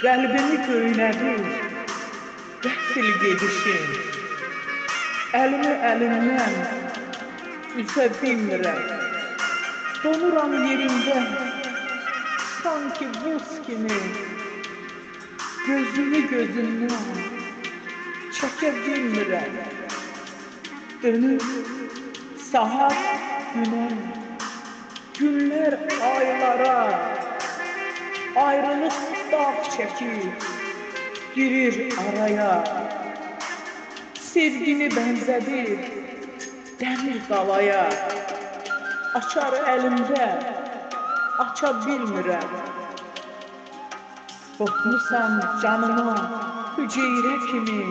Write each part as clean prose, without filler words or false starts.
Qəlbimi göynədir qəfil gedişin. Əlimi əlimdən üzə bilmirəm. Donuram yerimdə sanki buz kimi. Gözümü gözümdən çəkə bilmirəm. Dönür saat günə, günlər aylara, ayrılıq dağ çəkir, girir araya. Sevgini bənzədir dəmir qalaya. Açar əlimdə, aça bilmirəm. Qopmusan canıma hüceyrə kimi.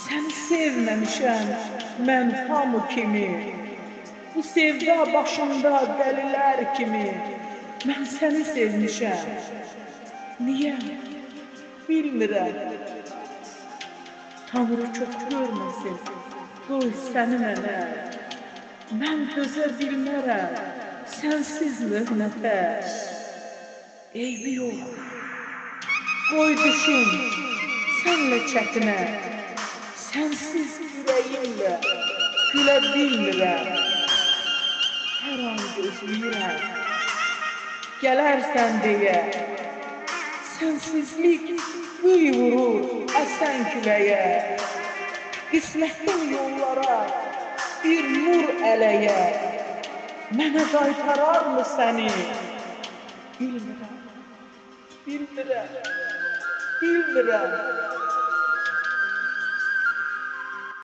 Səni sevməmişəm mən hamı kimi. Bu sevda başında dəlilər kimi. Mən səni sevmişəm. Niyə? Bilmirəm. Tanrı çox görməsin, qoy səni mənə. Mən dözə bilmərəm sənsiz möhnətə. Eybi yox, qoy düşün sənlə çətinə. Sənsiz ürəyimlə gülə bilmirəm. Hər an gözləyirəm, gələrsən deyə. Sənsizlik qıy vurur əsən küləyə. Qismətdən yollara bir nur ələyə. Mənə qaytarar mı səni? Bilmirəm, bilmirəm, bilmirəm.